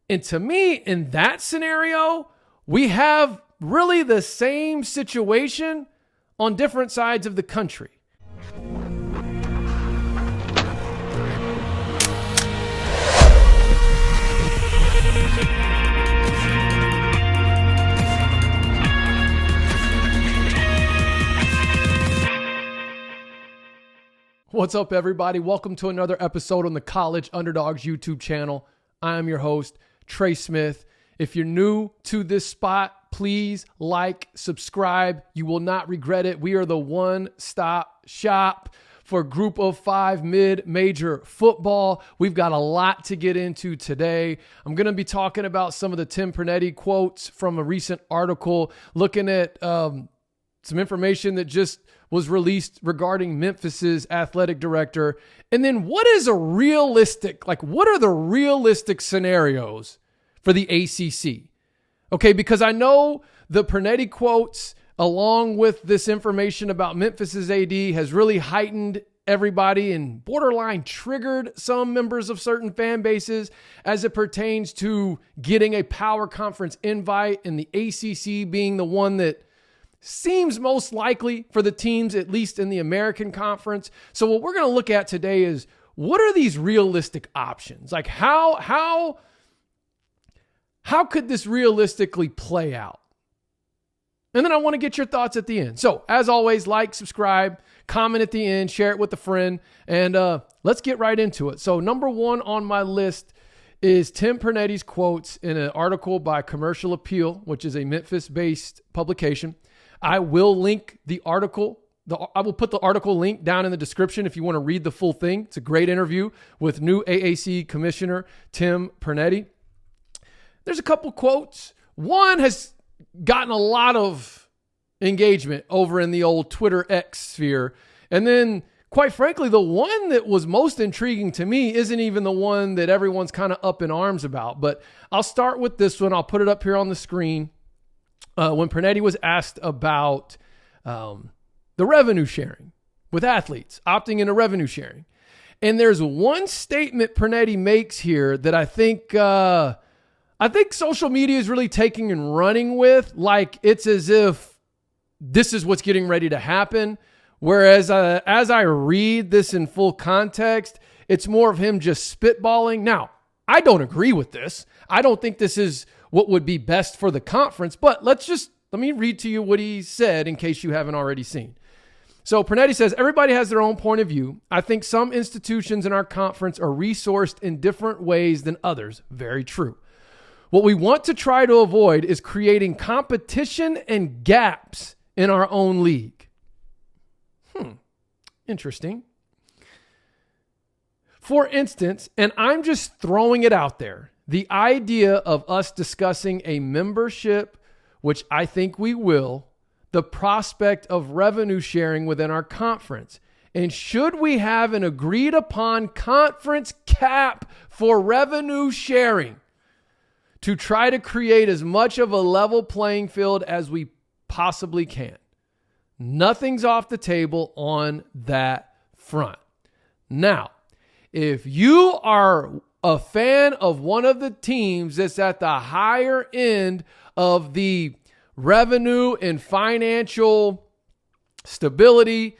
And to me, in that scenario, we have really the same situation on different sides of the country. What's up, everybody? Welcome to another episode on the College Underdogs YouTube channel. I am your host, Trey Smith. If you're new to this spot, please like, subscribe. You will not regret it. We are the one-stop shop for Group of 5 mid-major football. We've got a lot to get into today. I'm going to be talking about some of the Tim Pernetti quotes from a recent article, looking at some information that just was released regarding Memphis's athletic director. And then what are the realistic scenarios for the ACC? Okay, because I know the Pernetti quotes, along with this information about Memphis AD, has really heightened everybody and borderline triggered some members of certain fan bases as it pertains to getting a power conference invite, and the ACC being the one that seems most likely for the teams, at least in the American Conference. So what we're going to look at today is, what are these realistic options? Like how could this realistically play out? And then I want to get your thoughts at the end. So as always, like, subscribe, comment at the end, share it with a friend, and let's get right into it. So number one on my list is Tim Pernetti's quotes in an article by Commercial Appeal, which is a Memphis-based publication. I will link the article. I will put the article link down in the description if you want to read the full thing. It's a great interview with new AAC Commissioner Tim Pernetti. There's a couple quotes. One has gotten a lot of engagement over in the old Twitter X sphere. And then, quite frankly, the one that was most intriguing to me isn't even the one that everyone's kind of up in arms about. But I'll start with this one. I'll put it up here on the screen. When Pernetti was asked about the revenue sharing with athletes, opting into revenue sharing. And there's one statement Pernetti makes here that I think social media is really taking and running with, like it's as if this is what's getting ready to happen. Whereas as I read this in full context, it's more of him just spitballing. Now, I don't agree with this. I don't think this is what would be best for the conference, but let me read to you what he said in case you haven't already seen. So Pernetti says, everybody has their own point of view. I think some institutions in our conference are resourced in different ways than others. Very true. What we want to try to avoid is creating competition and gaps in our own league. Interesting. For instance, and I'm just throwing it out there, the idea of us discussing a membership, which I think we will, the prospect of revenue sharing within our conference. And should we have an agreed upon conference cap for revenue sharing to try to create as much of a level playing field as we possibly can? Nothing's off the table on that front. Now, if you are a fan of one of the teams that's at the higher end of the revenue and financial stability,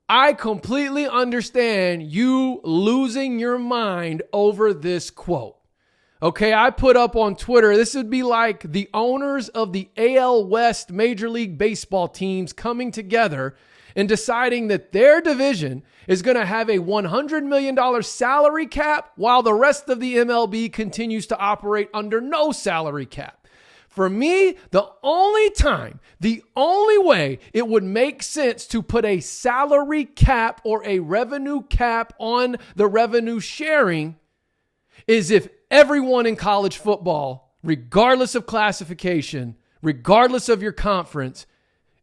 I completely understand you losing your mind over this quote. Okay, I put up on Twitter, this would be like the owners of the AL West Major League Baseball teams coming together and deciding that their division is going to have a $100 million salary cap while the rest of the MLB continues to operate under no salary cap. For me, the only way it would make sense to put a salary cap or a revenue cap on the revenue sharing is if everyone in college football, regardless of classification, regardless of your conference,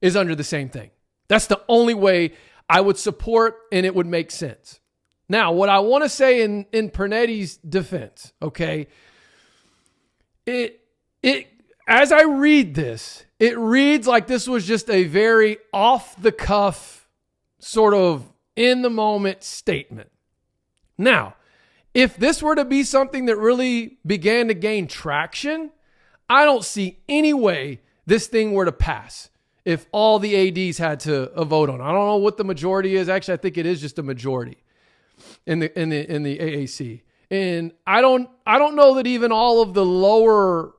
is under the same thing. That's the only way I would support, and it would make sense. Now, what I want to say in Pernetti's defense, okay, as I read this, it reads like this was just a very off-the-cuff, sort of in-the-moment statement. Now, If this were to be something that really began to gain traction, I don't see any way this thing were to pass if all the ADs had to vote on it. I don't know what the majority is. Actually, I think it is just a majority in the AAC. And I don't know that even all of the lower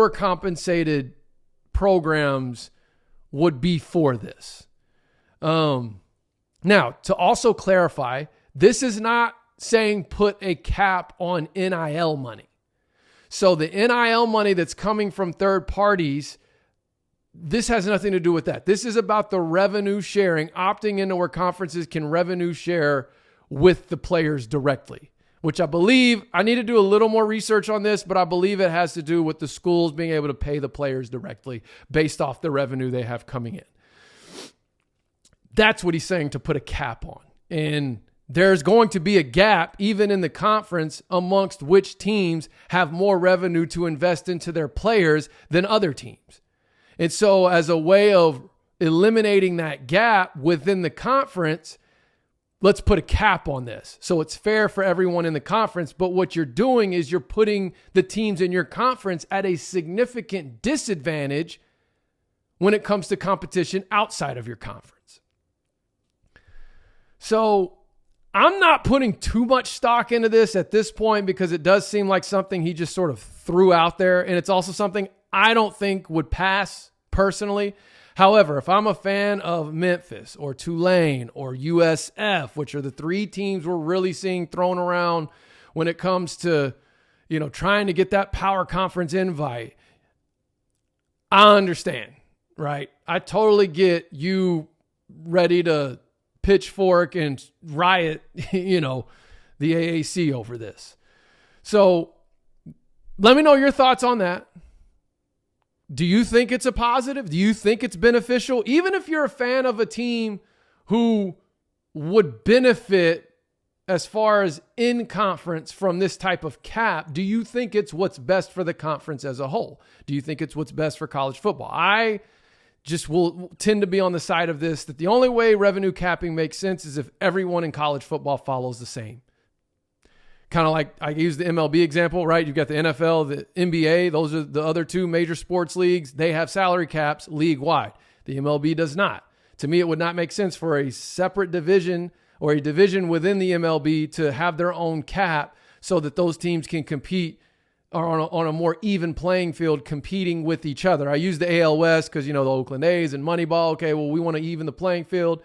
compensated programs would be for this. Now, to also clarify, this is not saying put a cap on NIL money. So the NIL money that's coming from third parties, this has nothing to do with that. This is about the revenue sharing, opting into where conferences can revenue share with the players directly, which I believe, I need to do a little more research on this, but I believe it has to do with the schools being able to pay the players directly based off the revenue they have coming in. That's what he's saying to put a cap on. And there's going to be a gap even in the conference amongst which teams have more revenue to invest into their players than other teams. And so as a way of eliminating that gap within the conference, let's put a cap on this. So it's fair for everyone in the conference. But what you're doing is you're putting the teams in your conference at a significant disadvantage when it comes to competition outside of your conference. So I'm not putting too much stock into this at this point because it does seem like something he just sort of threw out there. And it's also something I don't think would pass personally. However, if I'm a fan of Memphis or Tulane or USF, which are the three teams we're really seeing thrown around when it comes to, trying to get that power conference invite, I understand, right? I totally get you ready to pitchfork and riot, the AAC over this. So let me know your thoughts on that. Do you think it's a positive? Do you think it's beneficial? Even if you're a fan of a team who would benefit as far as in conference from this type of cap, do you think it's what's best for the conference as a whole? Do you think it's what's best for college football? I just will tend to be on the side of this, that the only way revenue capping makes sense is if everyone in college football follows the same. Kind of like I use the MLB example, right? You've got the NFL, the NBA. Those are the other two major sports leagues. They have salary caps league-wide. The MLB does not. To me, it would not make sense for a separate division or a division within the MLB to have their own cap so that those teams can compete on a more even playing field competing with each other. I use the AL West because, the Oakland A's and Moneyball. Okay, well, we want to even the playing field.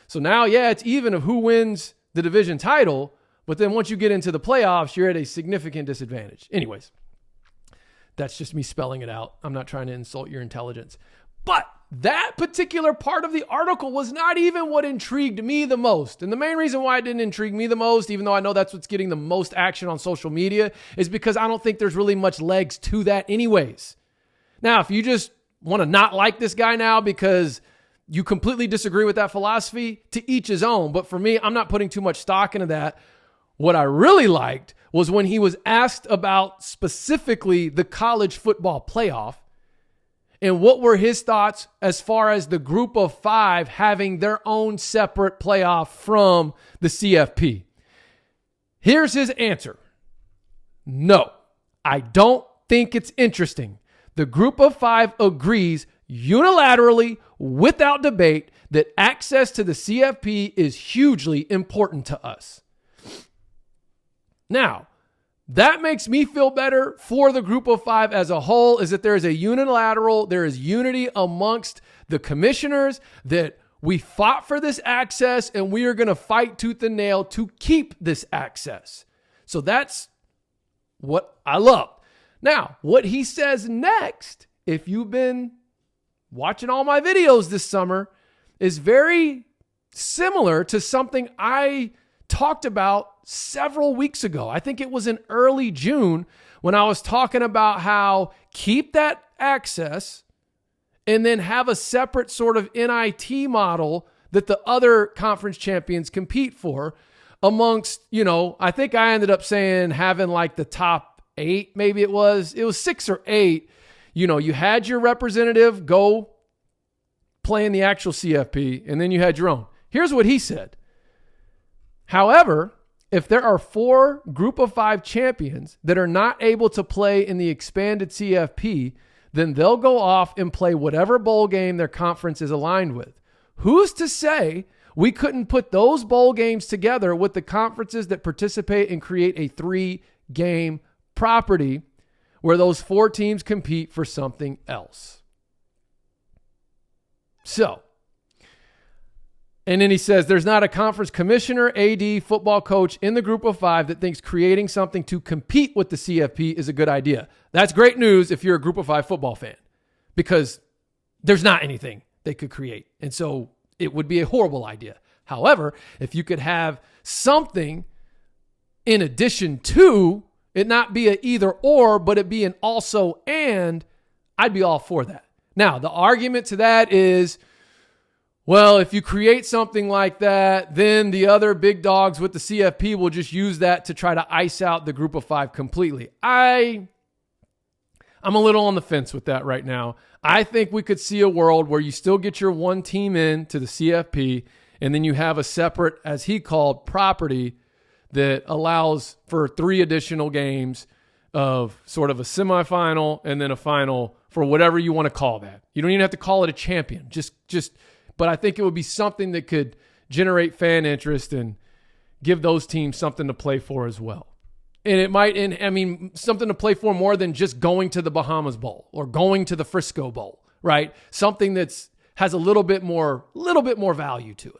So now, it's even of who wins the division title. But then once you get into the playoffs, you're at a significant disadvantage. Anyways, that's just me spelling it out. I'm not trying to insult your intelligence. But that particular part of the article was not even what intrigued me the most. And the main reason why it didn't intrigue me the most, even though I know that's what's getting the most action on social media, is because I don't think there's really much legs to that anyways. Now, if you just want to not like this guy now because you completely disagree with that philosophy, to each his own. But for me, I'm not putting too much stock into that. What I really liked was when he was asked about specifically the college football playoff and what were his thoughts as far as the group of five having their own separate playoff from the CFP. Here's his answer. No, I don't think it's interesting. The group of five agrees unilaterally, without debate, that access to the CFP is hugely important to us. Now, that makes me feel better for the group of five as a whole, is that there is unity amongst the commissioners, that we fought for this access and we are going to fight tooth and nail to keep this access. So that's what I love. Now, what he says next, if you've been watching all my videos this summer, is very similar to something I talked about several weeks ago. I think it was in early June when I was talking about how keep that access and then have a separate sort of NIT model that the other conference champions compete for amongst, I think I ended up saying having like the top 8, maybe it was 6 or 8. You had your representative go play in the actual CFP and then you had your own. Here's what he said. However, if there are 4 group of 5 champions that are not able to play in the expanded CFP, then they'll go off and play whatever bowl game their conference is aligned with. Who's to say we couldn't put those bowl games together with the conferences that participate and create a 3-game property where those 4 teams compete for something else? So, and then he says, there's not a conference commissioner, AD, football coach in the group of 5 that thinks creating something to compete with the CFP is a good idea. That's great news if you're a group of 5 football fan, because there's not anything they could create. And so it would be a horrible idea. However, if you could have something in addition to it, not be an either or, but it be an also and, I'd be all for that. Now, the argument to that is, well, if you create something like that, then the other big dogs with the CFP will just use that to try to ice out the group of 5 completely. I'm a little on the fence with that right now. I think we could see a world where you still get your one team in to the CFP, and then you have a separate, as he called, property that allows for 3 additional games of sort of a semifinal and then a final for whatever you want to call that. You don't even have to call it a champion. But I think it would be something that could generate fan interest and give those teams something to play for as well. And it might, something to play for more than just going to the Bahamas Bowl or going to the Frisco Bowl, right? Something has a little bit more value to it.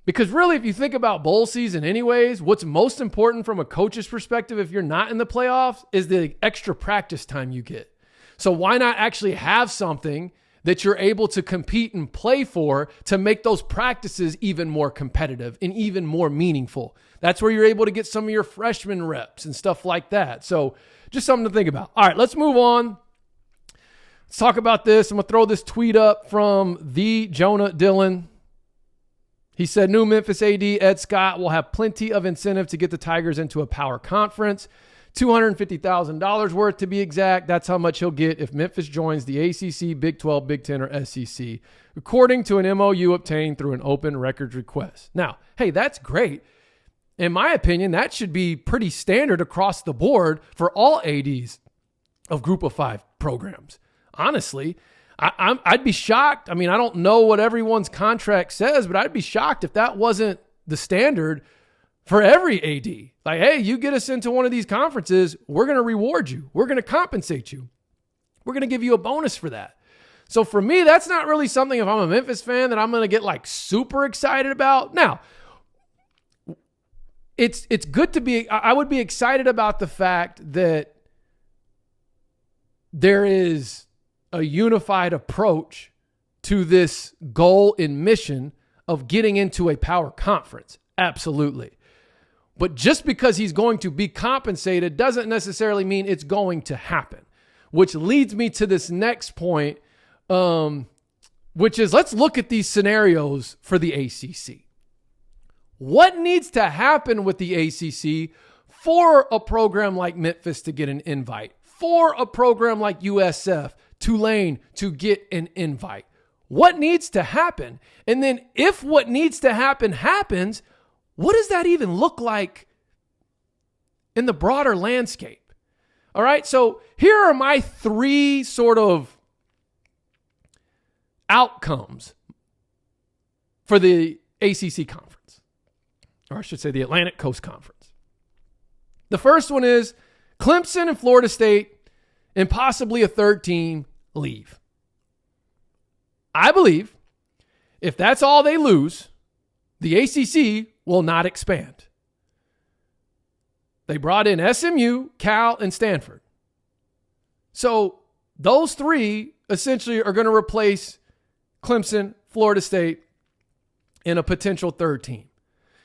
Because really, if you think about bowl season anyways, what's most important from a coach's perspective if you're not in the playoffs is the extra practice time you get. So why not actually have something that you're able to compete and play for to make those practices even more competitive and even more meaningful? That's where you're able to get some of your freshman reps and stuff like that. So just something to think about. All right, let's move on. Let's talk about this. I'm going to throw this tweet up from the Jonah Dillon. He said, new Memphis AD Ed Scott will have plenty of incentive to get the Tigers into a power conference. $250,000 worth to be exact. That's how much he'll get if Memphis joins the ACC, Big 12, Big 10, or SEC, according to an MOU obtained through an open records request. Now, hey, that's great. In my opinion, that should be pretty standard across the board for all ADs of Group of 5 programs. Honestly, I'd be shocked. I mean, I don't know what everyone's contract says, but I'd be shocked if that wasn't the standard for every AD. Like, hey, you get us into one of these conferences, we're going to reward you. We're going to compensate you. We're going to give you a bonus for that. So for me, that's not really something, if I'm a Memphis fan, that I'm going to get like super excited about. Now, it's good to be, I would be excited about the fact that there is a unified approach to this goal and mission of getting into a power conference. Absolutely. But just because he's going to be compensated doesn't necessarily mean it's going to happen, which leads me to this next point, which is let's look at these scenarios for the ACC. What needs to happen with the ACC for a program like Memphis to get an invite, for a program like USF, Tulane to get an invite? What needs to happen? And then if what needs to happen happens, what does that even look like in the broader landscape? All right, so here are my 3 sort of outcomes for the ACC conference, or I should say the Atlantic Coast Conference. The first one is Clemson and Florida State and possibly a third team leave. I believe if that's all they lose, the ACC will not expand. They brought in SMU, Cal, and Stanford. So those 3 essentially are going to replace Clemson, Florida State, and a potential third team.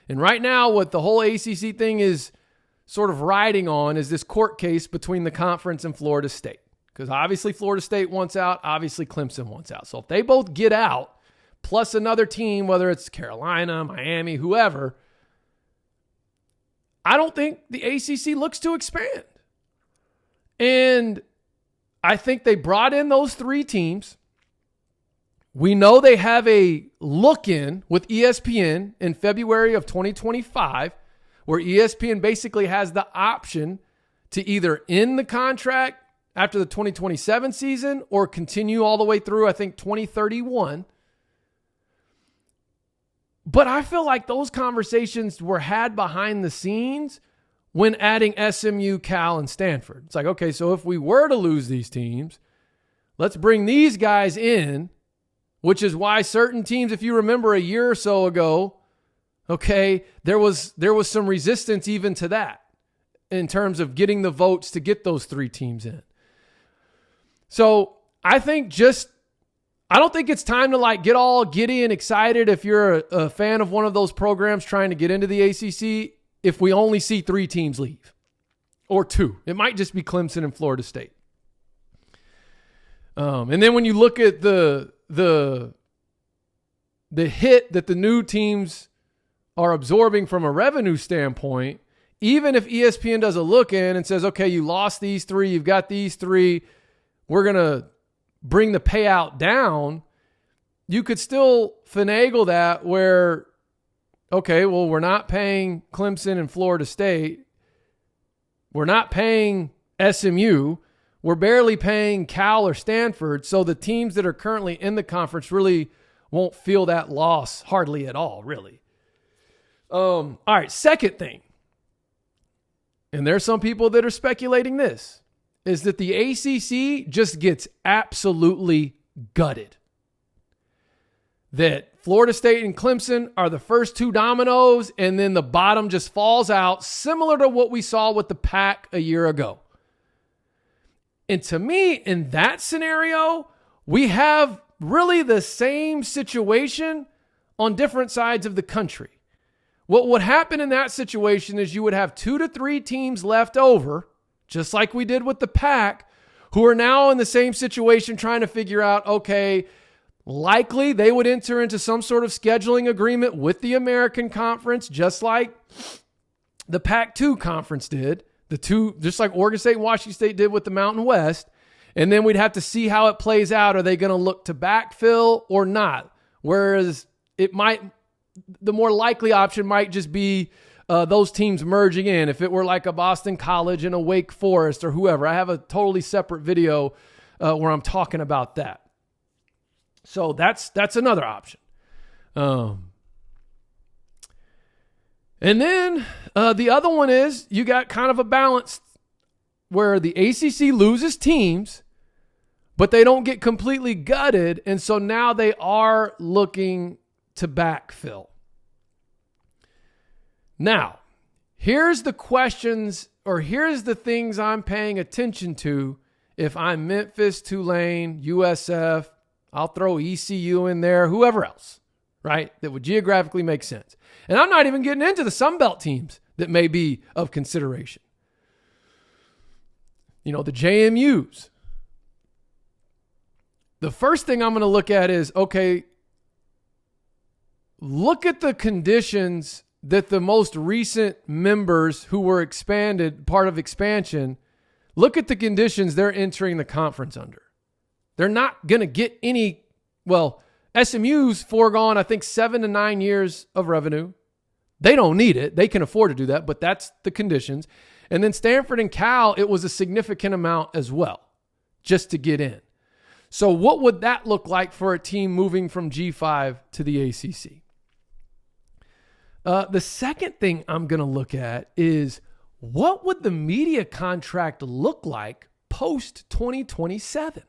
And right now, what the whole ACC thing is sort of riding on is this court case between the conference and Florida State. Because obviously Florida State wants out, obviously Clemson wants out. So if they both get out, plus another team, whether it's Carolina, Miami, whoever, I don't think the ACC looks to expand. And I think they brought in those 3 teams We know they have a look-in with ESPN in February of 2025, where ESPN basically has the option to either end the contract after the 2027 season or continue all the way through, I think, 2031. But I feel like those conversations were had behind the scenes when adding SMU, Cal, and Stanford. It's like, okay, so if we were to lose these teams, let's bring these guys in, which is why certain teams, if you remember a year or so ago, okay, there was some resistance even to that in terms of getting the votes to get those 3 teams in. So I don't think it's time to get all giddy and excited if you're a fan of one of those programs trying to get into the ACC if we only see 3 teams leave or 2. It might just be Clemson and Florida State. And then when you look at the hit that the new teams are absorbing from a revenue standpoint, even if ESPN does a look in and says, okay, you lost these 3, you've got these 3, we're going to bring the payout down, you could still finagle that where, okay, well, we're not paying Clemson and Florida State. We're not paying SMU. We're barely paying Cal or Stanford. So the teams that are currently in the conference really won't feel that loss hardly at all, really. All right, second thing, and there's some people that are speculating this, is that the ACC just gets absolutely gutted. That Florida State and Clemson are the first 2 dominoes, and then the bottom just falls out, similar to what we saw with the Pac a year ago. And to me, in that scenario, we have really the same situation on different sides of the country. What would happen in that situation is you would have 2 to 3 teams left over, just like we did with the Pac, who are now in the same situation trying to figure out, okay, likely they would enter into some sort of scheduling agreement with the American Conference, just like the Pac-2 conference did. Just like Oregon State and Washington State did with the Mountain West. And then we'd have to see how it plays out. Are they going to look to backfill or not? Whereas the more likely option might just be those teams merging in. If it were like a Boston College and a Wake Forest or whoever. I have a totally separate video where I'm talking about that. So that's another option. And then the other one is you got kind of a balance where the ACC loses teams, but they don't get completely gutted. And so now they are looking to backfill. Now, here's the questions, or here's the things I'm paying attention to if I'm Memphis, Tulane, USF, I'll throw ECU in there, whoever else, right? That would geographically make sense. And I'm not even getting into the Sun Belt teams that may be of consideration. The JMUs. The first thing I'm going to look at is, okay, look at the conditions that the most recent members who were part of expansion, look at the conditions they're entering the conference under. They're not going to get any, SMU's foregone, I think, 7 to 9 years of revenue. They don't need it. They can afford to do that, but that's the conditions. And then Stanford and Cal, it was a significant amount as well, just to get in. So what would that look like for a team moving from G5 to the ACC? The second thing I'm going to look at is what would the media contract look like post 2027?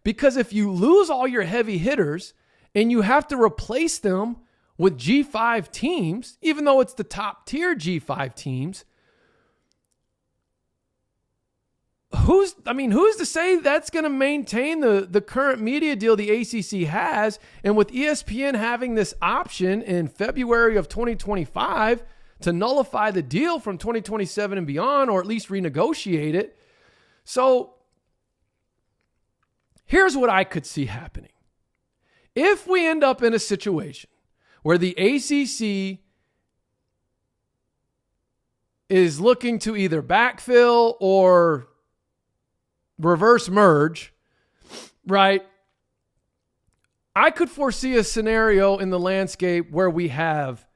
Because if you lose all your heavy hitters and you have to replace them with G5 teams, even though it's the top tier G5 teams, who's to say that's going to maintain the current media deal the ACC has? And with ESPN having this option in February of 2025 to nullify the deal from 2027 and beyond, or at least renegotiate it. So here's what I could see happening. If we end up in a situation where the ACC is looking to either backfill or reverse merge, right? I could foresee a scenario in the landscape where we have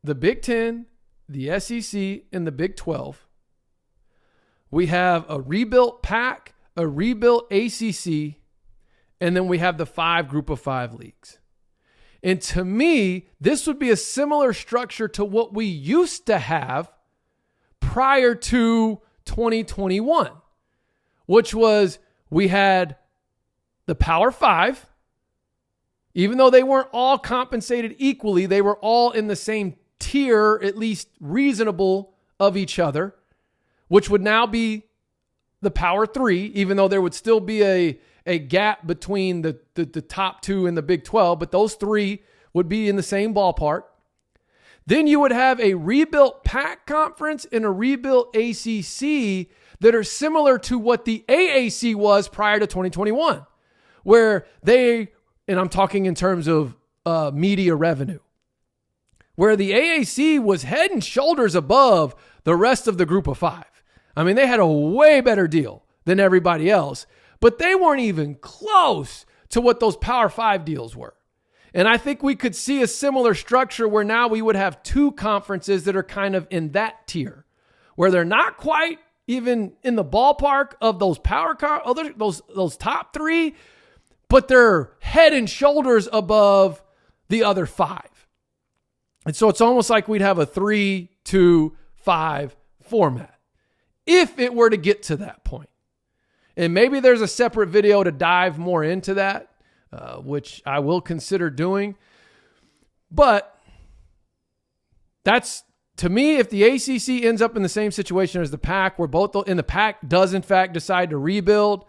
the Big Ten, the SEC, and the Big 12. We have a rebuilt PAC, a rebuilt ACC, and then we have the 5 group of 5 leagues. And to me, this would be a similar structure to what we used to have prior to 2021, which was we had the Power 5. Even though they weren't all compensated equally, they were all in the same tier, at least reasonable, of each other, which would now be the Power 3, even though there would still be a gap between the top 2 and the Big 12, but those 3 would be in the same ballpark. Then you would have a rebuilt PAC conference and a rebuilt ACC that are similar to what the AAC was prior to 2021, where they, and I'm talking in terms of media revenue, where the AAC was head and shoulders above the rest of the group of 5. I mean, they had a way better deal than everybody else, but they weren't even close to what those Power 5 deals were. And I think we could see a similar structure where now we would have 2 conferences that are kind of in that tier, where they're not quite even in the ballpark of those those top 3, but they're head and shoulders above the other 5. And so it's almost like we'd have a 3-2-5 format if it were to get to that point. And maybe there's a separate video to dive more into that, which I will consider doing. But that's, to me, if the ACC ends up in the same situation as the PAC, where both in the PAC does in fact decide to rebuild,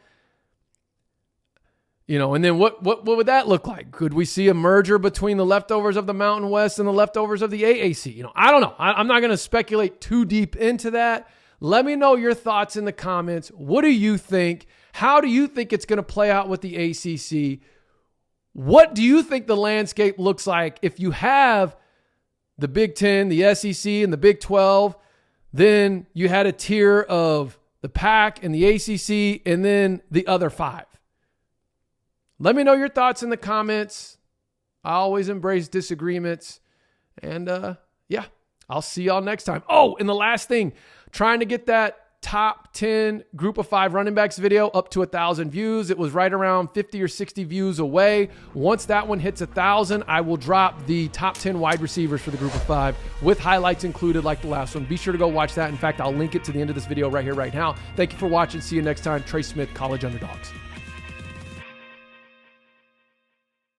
and then what would that look like? Could we see a merger between the leftovers of the Mountain West and the leftovers of the AAC? I don't know. I'm not going to speculate too deep into that. Let me know your thoughts in the comments. What do you think? How do you think it's going to play out with the ACC? What do you think the landscape looks like if you have the Big Ten, the SEC, and the Big 12? Then you had a tier of the PAC and the ACC, and then the other 5. Let me know your thoughts in the comments. I always embrace disagreements. And I'll see y'all next time. Oh, and the last thing, trying to get that top 10 group of 5 running backs video up to 1,000 views. It was right around 50 or 60 views away. Once that one hits 1,000, I will drop the top 10 wide receivers for the group of 5 with highlights included like the last one. Be sure to go watch that. In fact, I'll link it to the end of this video right here, right now. Thank you for watching. See you next time. Trey Smith, College Underdogs.